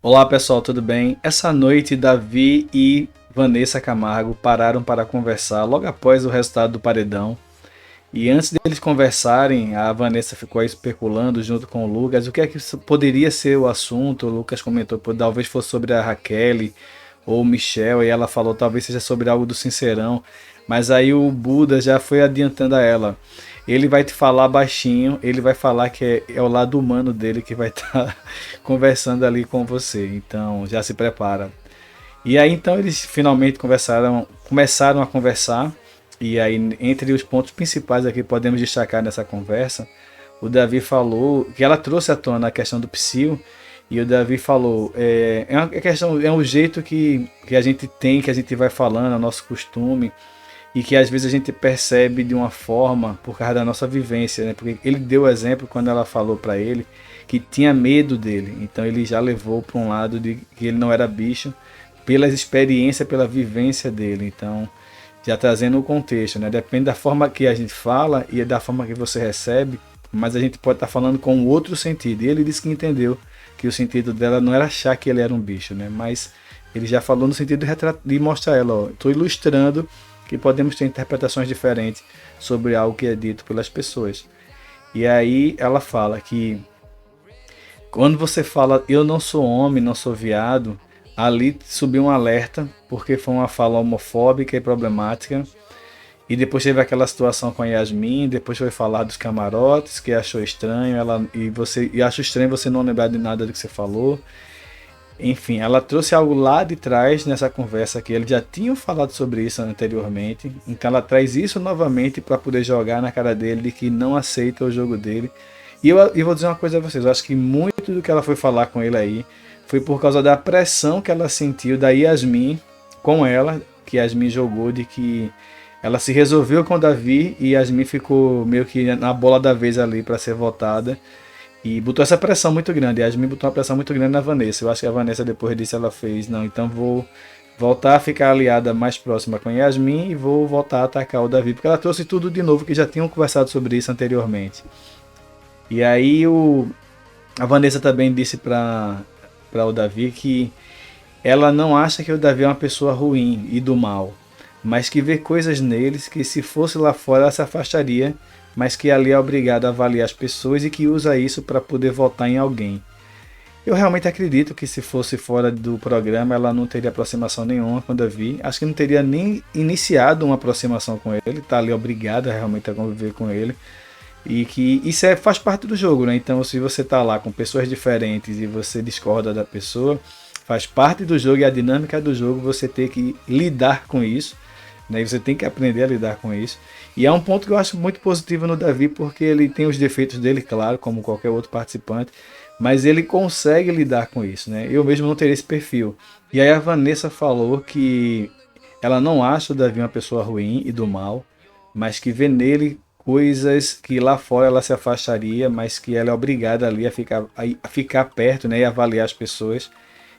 Olá pessoal, tudo bem? Essa noite Davi e Vanessa Camargo pararam para conversar logo após o resultado do paredão. E antes deles conversarem, a Vanessa ficou aí especulando junto com o Lucas o que é que poderia ser o assunto. O Lucas comentou que talvez fosse sobre a Raquel ou o Michel, e ela falou talvez seja sobre algo do Sincerão. Mas aí o Buda já foi adiantando a ela. Ele vai te falar baixinho, ele vai falar que é o lado humano dele que vai estar conversando ali com você. Então já se prepara. E aí então eles finalmente começaram a conversar. E aí, entre os pontos principais aqui podemos destacar nessa conversa, o Davi falou que ela trouxe à tona a questão do psil, e o Davi falou, é uma questão, é um jeito que a gente tem, que a gente vai falando, é o nosso costume, e que às vezes a gente percebe de uma forma por causa da nossa vivência, né? Porque ele deu o exemplo quando ela falou para ele que tinha medo dele, então ele já levou para um lado de que ele não era bicho, pelas experiências, pela vivência dele. Então já trazendo o contexto, né? Depende da forma que a gente fala e da forma que você recebe, mas a gente pode estar falando com outro sentido. E ele disse que entendeu que o sentido dela não era achar que ele era um bicho, né? Mas ele já falou no sentido de mostrar ela, ó, estou ilustrando que podemos ter interpretações diferentes sobre algo que é dito pelas pessoas. E aí ela fala que quando você fala eu não sou homem, não sou viado, ali subiu um alerta, porque foi uma fala homofóbica e problemática. E depois teve aquela situação com a Yasmin, depois foi falar dos camarotes, que achou estranho, e acho estranho você não lembrar de nada do que você falou. Enfim, ela trouxe algo lá de trás nessa conversa que eles já tinham falado sobre isso anteriormente. Então ela traz isso novamente para poder jogar na cara dele de que não aceita o jogo dele. E eu vou dizer uma coisa a vocês, eu acho que muito do que ela foi falar com ele aí foi por causa da pressão que ela sentiu da Yasmin com ela, que Yasmin jogou de que ela se resolveu com o Davi e Yasmin ficou meio que na bola da vez ali para ser votada. E botou essa pressão muito grande. A Yasmin botou uma pressão muito grande na Vanessa. Eu acho que a Vanessa depois disso ela fez, não, então vou voltar a ficar aliada mais próxima com a Yasmin e vou voltar a atacar o Davi, porque ela trouxe tudo de novo que já tinham conversado sobre isso anteriormente. E aí a Vanessa também disse para o Davi que ela não acha que o Davi é uma pessoa ruim e do mal, mas que vê coisas neles que se fosse lá fora ela se afastaria, mas que ali é obrigada a avaliar as pessoas e que usa isso para poder votar em alguém. Eu realmente acredito que se fosse fora do programa ela não teria aproximação nenhuma com o Davi. Acho que não teria nem iniciado uma aproximação com ele, tá ali obrigada realmente a conviver com ele. E que isso faz parte do jogo, né? Então, se você tá lá com pessoas diferentes e você discorda da pessoa, faz parte do jogo e a dinâmica do jogo você ter que lidar com isso, né? E você tem que aprender a lidar com isso. E é um ponto que eu acho muito positivo no Davi, porque ele tem os defeitos dele, claro, como qualquer outro participante, mas ele consegue lidar com isso, né? Eu mesmo não teria esse perfil. E aí a Vanessa falou que ela não acha o Davi uma pessoa ruim e do mal, mas que vê nele coisas que lá fora ela se afastaria, mas que ela é obrigada ali a ficar perto, né, e avaliar as pessoas,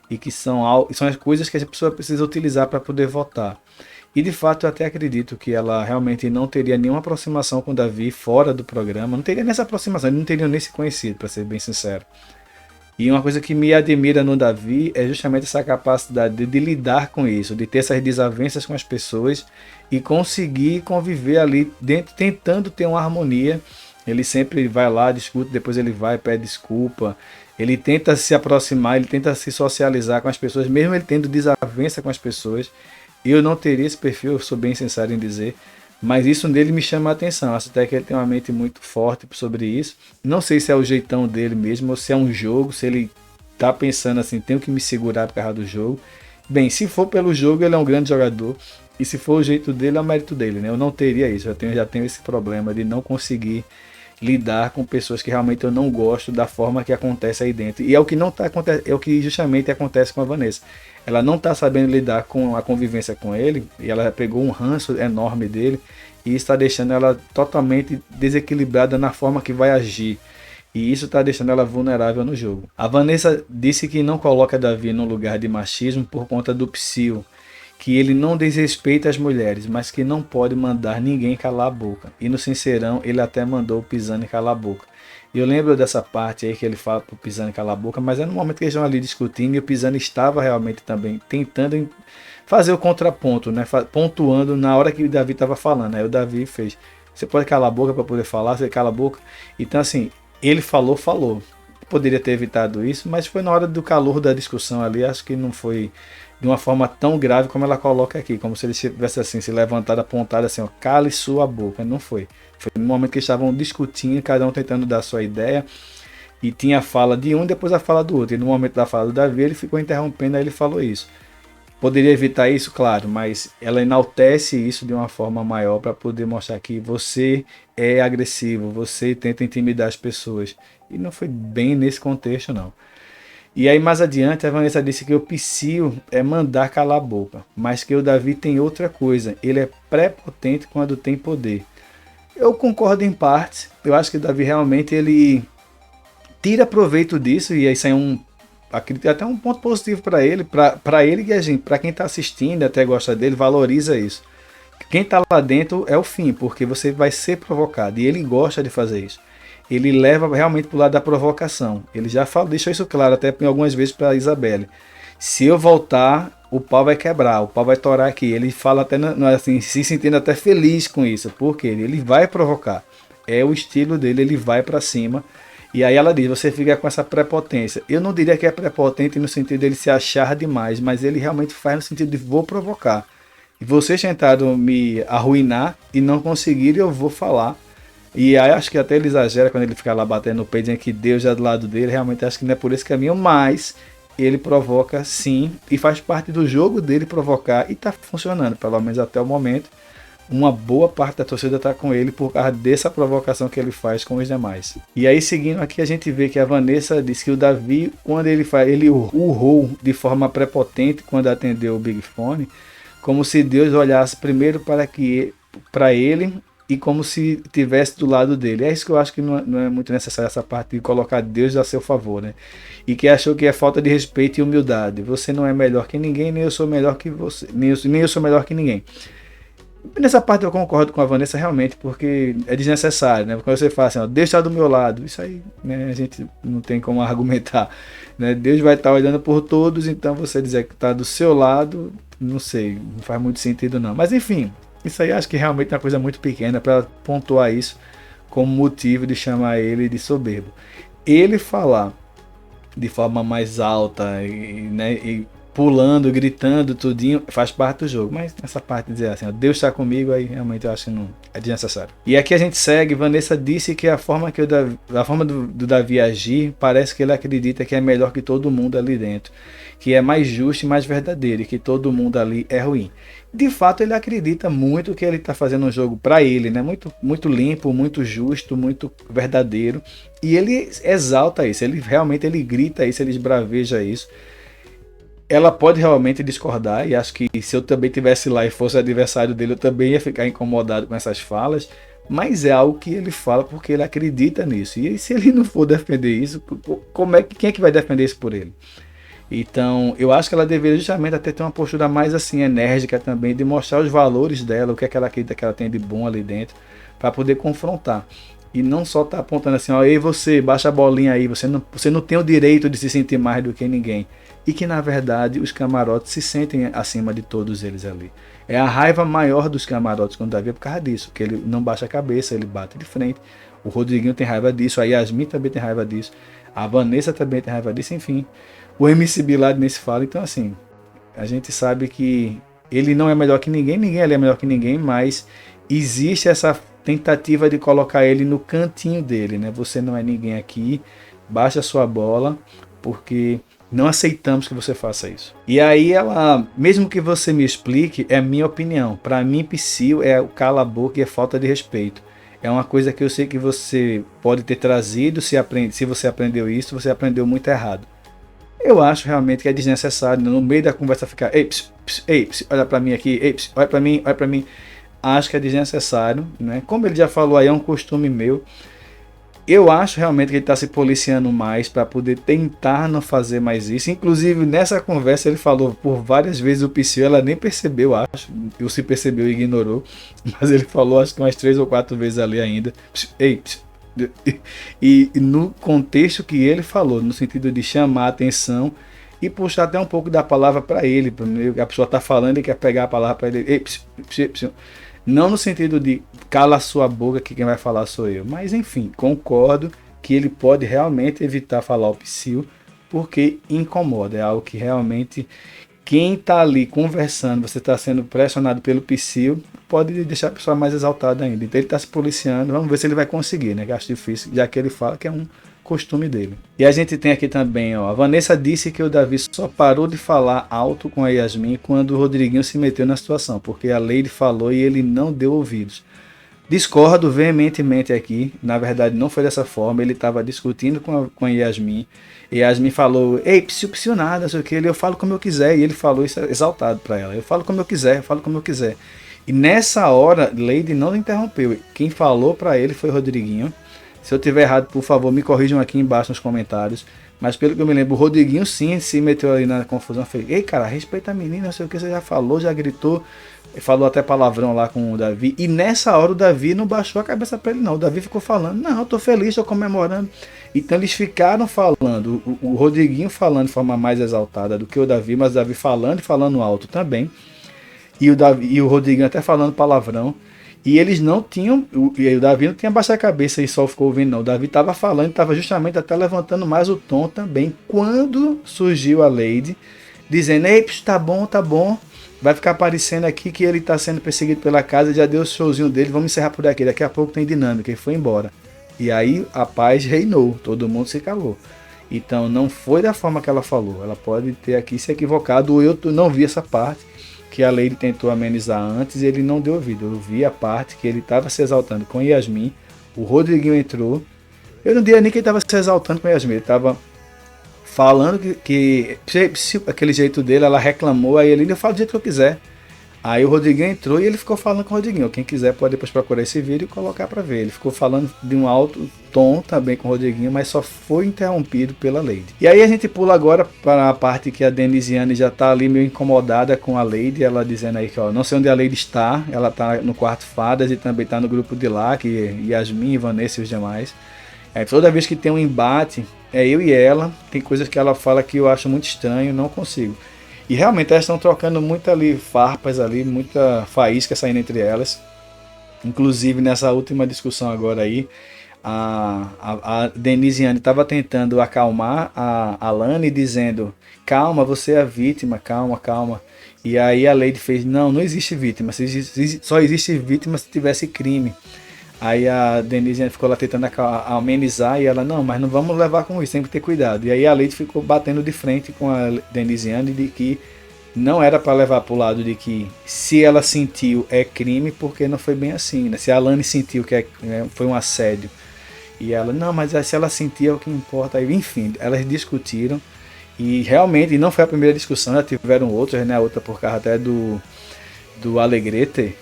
e que são as coisas que a pessoa precisa utilizar para poder votar. E de fato eu até acredito que ela realmente não teria nenhuma aproximação com o Davi fora do programa, não teria nessa aproximação, eles não teriam nem se conhecido, para ser bem sincero. E uma coisa que me admira no Davi é justamente essa capacidade de lidar com isso, de ter essas desavenças com as pessoas e conseguir conviver ali dentro, tentando ter uma harmonia. Ele sempre vai lá, discute, depois ele vai, pede desculpa. Ele tenta se aproximar, ele tenta se socializar com as pessoas, mesmo ele tendo desavença com as pessoas. Eu não teria esse perfil, eu sou bem sincero em dizer, mas isso nele me chama a atenção. Acho até que ele tem uma mente muito forte sobre isso. Não sei se é o jeitão dele mesmo ou se é um jogo, se ele tá pensando assim, tenho que me segurar por causa do jogo. Bem, se for pelo jogo, ele é um grande jogador. E se for o jeito dele, é o mérito dele, né? Eu não teria isso, eu já tenho esse problema de não conseguir lidar com pessoas que realmente eu não gosto da forma que acontece aí dentro. E é o que não tá acontecendo, é o que justamente acontece com a Vanessa. Ela não está sabendo lidar com a convivência com ele, e ela pegou um ranço enorme dele, e está deixando ela totalmente desequilibrada na forma que vai agir. E isso está deixando ela vulnerável no jogo. A Vanessa disse que não coloca Davi no lugar de machismo por conta do psil, que ele não desrespeita as mulheres, mas que não pode mandar ninguém calar a boca. E no Sincerão ele até mandou o Pisani calar a boca. E eu lembro dessa parte aí que ele fala pro Pisani calar a boca, mas é no momento que eles estão ali discutindo e o Pisani estava realmente também tentando fazer o contraponto, né? Pontuando na hora que o Davi estava falando. Aí o Davi fez: você pode calar a boca para poder falar, você cala a boca. Então, assim, ele falou. Poderia ter evitado isso, mas foi na hora do calor da discussão ali. Acho que não foi de uma forma tão grave como ela coloca aqui, como se ele tivesse assim, se levantado, apontado assim, ó, cale sua boca. Não foi. Foi no momento que eles estavam discutindo, cada um tentando dar a sua ideia, e tinha a fala de um, depois a fala do outro. E no momento da fala do Davi, ele ficou interrompendo, aí ele falou isso. Poderia evitar isso, claro, mas ela enaltece isso de uma forma maior para poder mostrar que você é agressivo, você tenta intimidar as pessoas. E não foi bem nesse contexto, não. E aí mais adiante a Vanessa disse que o Psyu é mandar calar a boca, mas que o Davi tem outra coisa, ele é prepotente quando tem poder. Eu concordo em parte, eu acho que o Davi realmente ele tira proveito disso, e isso é até um ponto positivo para ele e a gente, para quem está assistindo, até gosta dele, valoriza isso. Quem está lá dentro é o fim, porque você vai ser provocado, e ele gosta de fazer isso. Ele leva realmente para o lado da provocação. Ele já deixou isso claro até algumas vezes para a Isabelle. Se eu voltar, o pau vai quebrar, o pau vai torar aqui. Ele fala até assim, se sentindo até feliz com isso, porque ele vai provocar. É o estilo dele, ele vai para cima. E aí ela diz, você fica com essa prepotência. Eu não diria que é prepotente no sentido dele se achar demais, mas ele realmente faz no sentido de vou provocar. E vocês tentaram me arruinar e não conseguiram, eu vou falar. E aí acho que até ele exagera quando ele fica lá batendo no peito, dizendo que Deus é do lado dele. Realmente acho que não é por esse caminho, mas ele provoca sim, e faz parte do jogo dele provocar, e está funcionando, pelo menos até o momento. Uma boa parte da torcida está com ele por causa dessa provocação que ele faz com os demais. E aí seguindo aqui a gente vê que a Vanessa diz que o Davi, quando ele urrou de forma prepotente quando atendeu o Big Fone, como se Deus olhasse primeiro para ele e como se estivesse do lado dele. É isso que eu acho que não é muito necessário, essa parte de colocar Deus a seu favor, né? E que achou que é falta de respeito e humildade. Você não é melhor que ninguém, nem eu sou melhor que você, nem eu sou melhor que ninguém. Nessa parte eu concordo com a Vanessa realmente, porque é desnecessário, né? Quando você fala assim, ó, Deus está do meu lado, isso aí, né, a gente não tem como argumentar, né? Deus vai estar olhando por todos, então você dizer que está do seu lado, não sei, não faz muito sentido não. Mas enfim, isso aí acho que realmente é uma coisa muito pequena para pontuar isso como motivo de chamar ele de soberbo. Ele falar de forma mais alta, né, e pulando, gritando, tudinho, faz parte do jogo. Mas essa parte de dizer assim, ó, Deus está comigo, aí realmente eu acho que não é desnecessário. E aqui a gente segue, Vanessa disse que a forma do Davi agir, parece que ele acredita que é melhor que todo mundo ali dentro, que é mais justo e mais verdadeiro, e que todo mundo ali é ruim. De fato, ele acredita muito que ele está fazendo um jogo para ele, né? Muito, muito limpo, muito justo, muito verdadeiro. E ele exalta isso, ele grita isso, ele esbraveja isso. Ela pode realmente discordar, e acho que se eu também estivesse lá e fosse adversário dele, eu também ia ficar incomodado com essas falas, mas é algo que ele fala porque ele acredita nisso. E se ele não for defender isso, quem é que vai defender isso por ele? Então, eu acho que ela deveria justamente até ter uma postura mais assim, enérgica também, de mostrar os valores dela, o que é que ela acredita que ela tem de bom ali dentro, para poder confrontar. E não só tá apontando assim, ó, ei você, baixa a bolinha aí, você não tem o direito de se sentir mais do que ninguém. E que na verdade os camarotes se sentem acima de todos eles ali. É a raiva maior dos camarotes quando Davi é por causa disso, que ele não baixa a cabeça, ele bate de frente. O Rodriguinho tem raiva disso, a Yasmin também tem raiva disso, a Vanessa também tem raiva disso, enfim. O MC Bilad nesse fala, então assim, a gente sabe que ele não é melhor que ninguém, ninguém ali é melhor que ninguém, mas existe essa tentativa de colocar ele no cantinho dele, né? Você não é ninguém aqui, baixa a sua bola, porque não aceitamos que você faça isso. E aí ela, mesmo que você me explique, é a minha opinião. Para mim, Psyu é o cala a boca e é falta de respeito. É uma coisa que eu sei que você pode ter trazido, se você aprendeu isso, você aprendeu muito errado. Eu acho realmente que é desnecessário, no meio da conversa ficar, ei, olha para mim aqui, ei, olha para mim. Acho que é desnecessário, né? Como ele já falou aí, é um costume meu. Eu acho realmente que ele está se policiando mais para poder tentar não fazer mais isso. Inclusive, nessa conversa ele falou por várias vezes o Psyu, ela nem percebeu, acho. Ou se percebeu e ignorou. Mas ele falou acho que umas 3 ou 4 vezes ali ainda. Ei, E no contexto que ele falou, no sentido de chamar a atenção e puxar até um pouco da palavra para ele. A pessoa está falando e quer pegar a palavra para ele. Ei, não no sentido de cala a sua boca que quem vai falar sou eu. Mas enfim, concordo que ele pode realmente evitar falar o psil porque incomoda. É algo que realmente quem está ali conversando, você está sendo pressionado pelo psil, pode deixar a pessoa mais exaltada ainda. Então ele está se policiando, vamos ver se ele vai conseguir, né? Que acho difícil, já que ele fala que é um costume dele. E a gente tem aqui também, ó, a Vanessa disse que o Davi só parou de falar alto com a Yasmin quando o Rodriguinho se meteu na situação, porque a Lady falou e ele não deu ouvidos. Discordo veementemente aqui, na verdade não foi dessa forma, ele estava discutindo com a Yasmin, e Yasmin falou, ei, psiu nada, não sei o que, eu falo como eu quiser, e ele falou isso exaltado para ela, eu falo como eu quiser, eu falo como eu quiser. E nessa hora, Lady não interrompeu, quem falou para ele foi o Rodriguinho. Se eu tiver errado, por favor, me corrijam aqui embaixo nos comentários. Mas pelo que eu me lembro, o Rodriguinho sim se meteu ali na confusão. Falei, ei cara, respeita a menina, não sei o que, você já falou, já gritou. Falou até palavrão lá com o Davi. E nessa hora o Davi não baixou a cabeça pra ele não. O Davi ficou falando, não, eu tô feliz, tô comemorando. Então eles ficaram falando, o Rodriguinho falando de forma mais exaltada do que o Davi, mas o Davi falando e falando alto também. E o Rodriguinho até falando palavrão. E eles não tinham, o Davi não tinha baixado a cabeça e só ficou ouvindo não. O Davi estava falando, estava justamente até levantando mais o tom também, quando surgiu a Lady, dizendo, ei, tá bom, vai ficar aparecendo aqui que ele está sendo perseguido pela casa, já deu o showzinho dele, vamos encerrar por aqui, daqui a pouco tem dinâmica, e foi embora. E aí a paz reinou, todo mundo se calou. Então não foi da forma que ela falou, ela pode ter aqui se equivocado, ou eu não vi essa parte, que a Lady tentou amenizar antes e ele não deu ouvido. Eu vi a parte que ele estava se exaltando com Yasmin, o Rodriguinho entrou, eu não diria nem que ele estava se exaltando com Yasmin, ele estava falando que aquele jeito dele, ela reclamou, aí ele, eu falo do jeito que eu quiser. Aí o Rodriguinho entrou e ele ficou falando com o Rodriguinho. Quem quiser pode depois procurar esse vídeo e colocar para ver. Ele ficou falando de um alto tom também com o Rodriguinho, mas só foi interrompido pela Lady. E aí a gente pula agora para a parte que a Denisiane já tá ali meio incomodada com a Lady. Ela dizendo aí que ó, não sei onde a Lady está. Ela tá no quarto Fadas e também tá no grupo de lá, que Yasmin, Vanessa e os demais. Toda vez que tem um embate, é eu e ela. Tem coisas que ela fala que eu acho muito estranho, não consigo. E realmente elas estão trocando muito ali farpas ali, muita faísca saindo entre elas. Inclusive nessa última discussão agora aí, a Denisiane estava tentando acalmar a Lani dizendo, calma, você é a vítima, calma. E aí a Lady fez, não existe vítima, só existe vítima se tivesse crime. Aí a Denisiane ficou lá tentando amenizar e ela, não, mas não vamos levar com isso, tem que ter cuidado. E aí a Lady ficou batendo de frente com a Denisiane de que não era para levar para o lado de que se ela sentiu é crime, porque não foi bem assim, né? Se a Lani sentiu que foi um assédio e ela, não, mas se ela sentiu é o que importa. Aí, enfim, elas discutiram e realmente não foi a primeira discussão, já tiveram outras, né? Outra por causa até do Alegrete.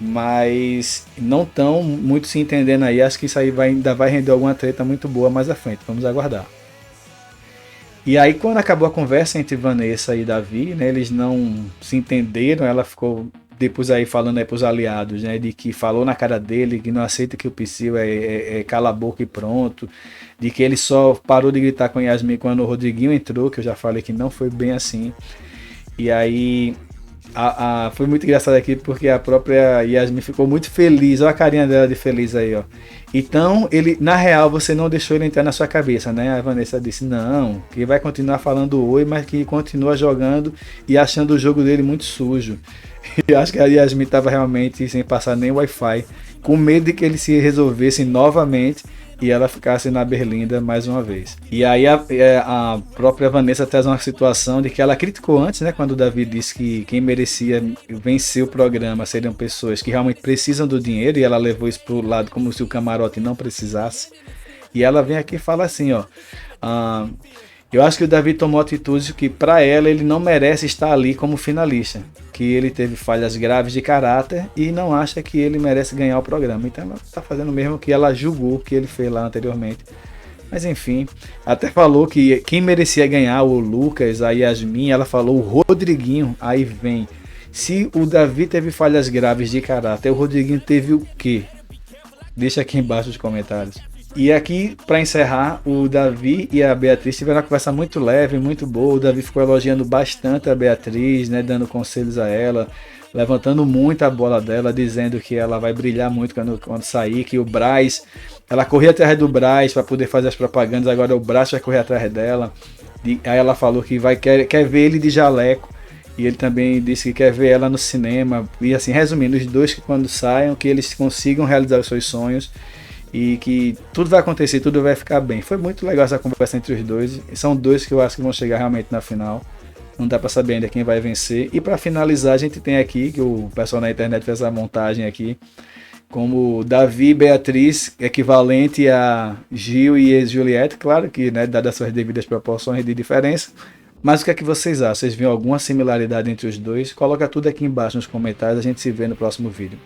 Mas não estão muito se entendendo aí. Acho que isso aí ainda vai render alguma treta muito boa mais à frente. Vamos aguardar. E aí quando acabou a conversa entre Vanessa e Davi, né, eles não se entenderam. Ela ficou depois aí falando aí pros aliados, né, de que falou na cara dele que não aceita que o Psyu é cala a boca e pronto. De que ele só parou de gritar com Yasmin quando o Rodriguinho entrou, que eu já falei que não foi bem assim. E aí foi muito engraçado aqui porque a própria Yasmin ficou muito feliz. Olha a carinha dela de feliz aí, ó. Então, na real, você não deixou ele entrar na sua cabeça, né? A Vanessa disse, não, que vai continuar falando oi, mas que continua jogando e achando o jogo dele muito sujo. E acho que a Yasmin estava realmente sem passar nem Wi-Fi, com medo de que ele se resolvesse novamente e ela ficasse na berlinda mais uma vez. E aí a própria Vanessa traz uma situação de que ela criticou antes, né, quando o Davi disse que quem merecia vencer o programa seriam pessoas que realmente precisam do dinheiro, e ela levou isso pro lado como se o camarote não precisasse. E ela vem aqui e fala assim, ó, eu acho que o Davi tomou atitude que para ela ele não merece estar ali como finalista, que ele teve falhas graves de caráter e não acha que ele merece ganhar o programa. Então ela está fazendo o mesmo que ela julgou que ele fez lá anteriormente. Mas enfim, até falou que quem merecia ganhar, o Lucas, a Yasmin, ela falou o Rodriguinho. Aí vem, se o Davi teve falhas graves de caráter, o Rodriguinho teve o quê? Deixa aqui embaixo nos comentários. E aqui, para encerrar, o Davi e a Beatriz tiveram uma conversa muito leve, muito boa. O Davi ficou elogiando bastante a Beatriz, né, dando conselhos a ela, levantando muito a bola dela, dizendo que ela vai brilhar muito quando sair, que o Braz, ela corria atrás do Braz para poder fazer as propagandas, agora o Braz vai correr atrás dela. Aí ela falou que quer ver ele de jaleco, e ele também disse que quer ver ela no cinema. E assim, resumindo, os dois que quando saiam, que eles consigam realizar os seus sonhos e que tudo vai acontecer, tudo vai ficar bem. Foi muito legal essa conversa entre os dois. São dois que eu acho que vão chegar realmente na final. Não dá para saber ainda quem vai vencer. E para finalizar, a gente tem aqui, que o pessoal na internet fez a montagem aqui, como Davi e Beatriz, equivalente a Gil e Juliette, claro que, né, dadas as suas devidas proporções de diferença. Mas o que é que vocês acham? Vocês viram alguma similaridade entre os dois? Coloca tudo aqui embaixo nos comentários, a gente se vê no próximo vídeo.